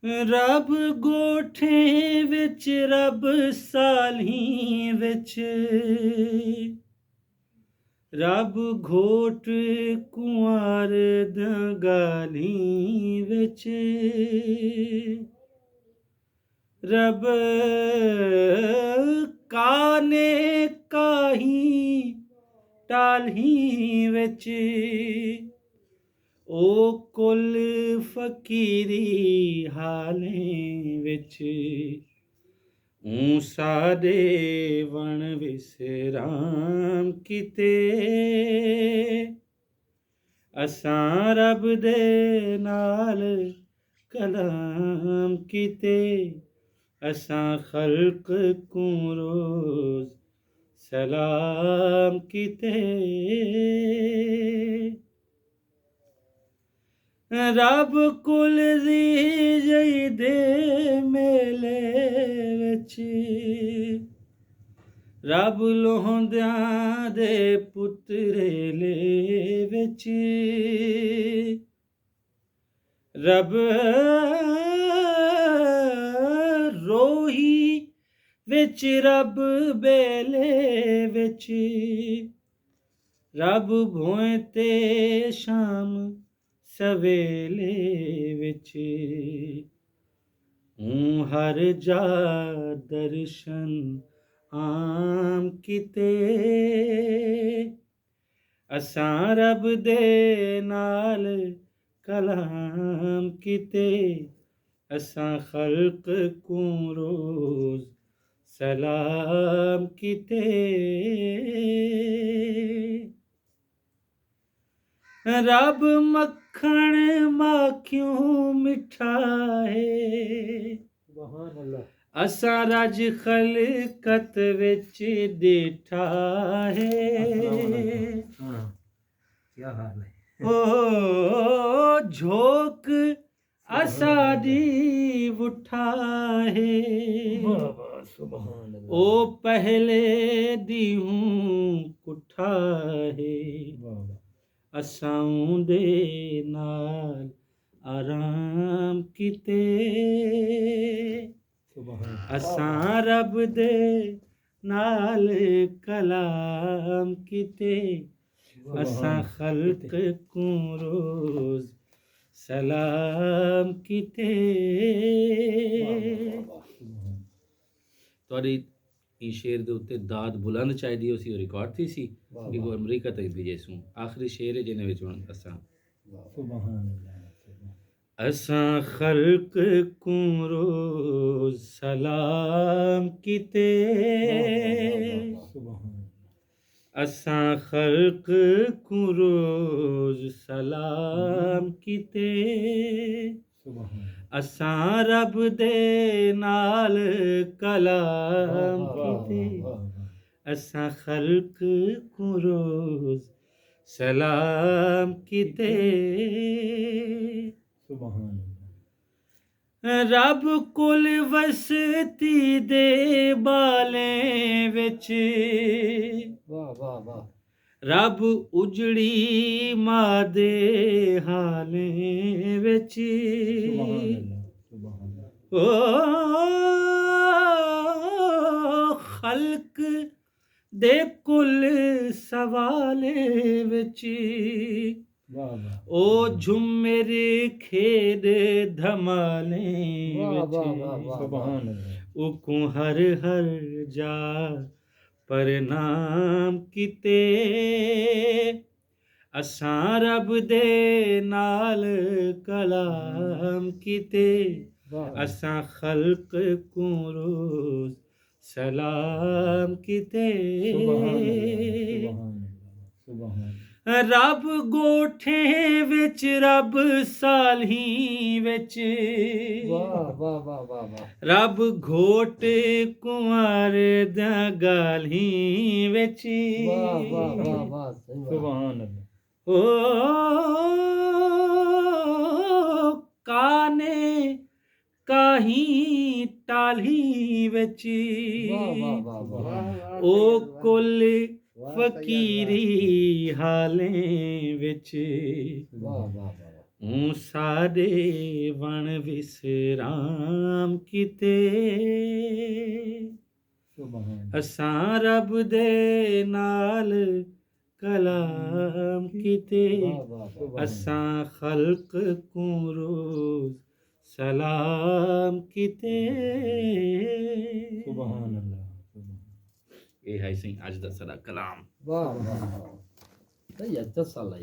ਰੱਬ ਗੋਠੇ ਵਿੱਚ ਰੱਬ ਸਾਲੀ ਵਿੱਚ ਰੱਬ ਘੋਟ ਕੁਆਰ ਦਗਾਲੀ ਵਿੱਚ ਰੱਬ ਕਾਨੇ ਕਾਹੀ ਟਾਲੀ ਵਿੱਚ ਉਹ ਕੁੱਲ ਫਕੀਰੀ ਹਾਲੇ ਵਿੱਚ ਸਾਡੇ ਵਣ ਵਿਸਰਾਮ ਕਿਤੇ ਅਸਾਂ ਰੱਬ ਦੇ ਨਾਲ ਕਲਾਮ ਕਿਤੇ ਅਸਾਂ ਖਲਕ ਕੋ ਰੋਜ਼ ਸਲਾਮ ਕਿਤੇ ਰੱਬ ਕੁਲ ਦੀ ਜਈ ਦੇ ਮੇਲੇ ਵਿੱਚ ਰੱਬ ਲੋਹੰਦਿਆਂ ਦੇ ਪੁੱਤਰੇਲੇ ਵਿੱਚ ਰੱਬ ਰੋਹੀ ਵਿੱਚ ਰੱਬ ਬੇਲੇ ਵਿੱਚ ਰੱਬ ਭੋਏ ਤੇ ਸ਼ਾਮ ਸਵੇਲੇ ਵਿੱਚ ਹਰ ਜਾ ਦਰਸ਼ਨ ਆਮ ਕਿਤੇ ਅਸਾਂ ਰੱਬ ਦੇ ਨਾਲ ਕਲਾਮ ਕਿਤੇ ਅਸਾਂ ਖਲਕ ਕੋ ਰੋਜ਼ ਸਲਾਮ ਕਿਤੇ ਰੱਬ ਮੱਖਣ ਮਾਖਿਓ ਮਿੱਠਾ ਹੈ ਅਸਾਂ ਰਜ ਖਲਕਤ ਵਿੱਚ ਡੇਠਾ ਹੈ ਓ ਝੋਕ ਅਸਾਂ ਦੀ ਉਠਾ ਹੈ ਉਹ ਪਹਿਲੇ ਦੀ ਹੂੰ ਕੁਠਾ ਹੈ ਅਸਾਂ ਦੇ ਨਾਲ ਆਰਾਮ ਕਿਤੇ ਅਸਾਂ ਰੱਬ ਦੇ ਨਾਲ ਕਲਾਮ ਕਿਤੇ ਅਸਾਂ ਖਲਕ ਕੋ ਰੋਜ਼ ਸਲਾਮ ਕਿਤੇ ਤੁਹਾਡੀ ਇਹ ਸ਼ੇਰ ਦੇ ਉੱਤੇ ਦਾਦ ਬੁਲੰਦ ਚਾਹੀਦੀ ਹੋ ਸੀ ਉਹ ਰਿਕਾਰਡ ਥੀ ਸੀ ਕਿ ਉਹ ਅਮਰੀਕਾ ਤੱਕ ਭੇਜੇ ਸੂ ਆਖਰੀ ਸ਼ੇਰ ਜਿਹਨੇ ਵਿੱਚ ਹੁਣ ਅਸਾਂ ਖਲਕ ਕੋ ਰੋਜ਼ ਸਲਾਮ ਕਿਤੇ ਅਸਾਂ ਖਲਕ ਕੋ ਰੋਜ਼ ਸਲਾਮ ਕਿਤੇ ਅਸਾਂ ਰੱਬ ਦੇ ਨਾਲ ਕਲਾਮ ਕਿਤੇ ਅਸਾਂ ਖਲਕ ਕੋ ਰੋਜ਼ ਸਲਾਮ ਕਿਤੇ ਰੱਬ ਕੁਲ ਵਸਤੀ ਦੇ ਬਾਲੇ ਵਿੱਚ ਰੱਬ ਉਜੜੀ ਮਾਂ ਦੇ ਹਾਲੇ ਵਿੱਚ ਓ ਖਲਕ ਦੇ ਕੁੱਲ ਸਵਾਲੇ ਵਿੱਚ ਉਹ ਝੁੰਮਰ ਖੇਡ ਧਮਾਲੇ ਵਿੱਚ ਉਕੂ ਹਰ ਹਰ ਜਾ ਪ੍ਰਣਾਮ ਕਿਤੇ ਅਸਾਂ ਰੱਬ ਦੇ ਨਾਲ ਕਲਾਮ ਕਿਤੇ ਅਸਾਂ ਖਲਕ ਕੋ ਰੋਜ਼ ਸਲਾਮ ਕਿਤੇ ਰੱਬ ਗੋਠੇ ਵਿੱਚ ਰੱਬ ਸਾਲੀ ਵਿੱਚ ਰੱਬ ਘੋਟ ਕੁਆਰ ਦਗਾਲੀ ਵਿੱਚ ਓ ਕਾਨੇ ਕਾਹੀ ਟਾਲੀ ਵਿੱਚ ਉਹ ਕੁੱਲ ਫਕੀਰੀ ਹਾਲੇ ਵਿੱਚ ਹੂੰ ਸਾਡੇ ਵਣ ਵਿਸਰਾਮ ਕਿਤੇ ਅਸਾਂ ਰੱਬ ਦੇ ਨਾਲ ਕਲਾਮ ਕਿਤੇ ਅਸਾਂ ਖਲਕ ਕੂ ਰੋਜ਼ ਸਲਾਮ ਕਿਤੇ ਸੁਭਾਨ ਅੱਲਾਹ। ਇਹ ਹੈ ਸਹੀ ਅੱਜ ਦਾ ਸਾਡਾ ਕਲਾਮ। ਵਾਹ ਵਾਹ ਵਾਹ। ਸਹੀ ਹੈ, 10 ਸਾਲ ਆਈ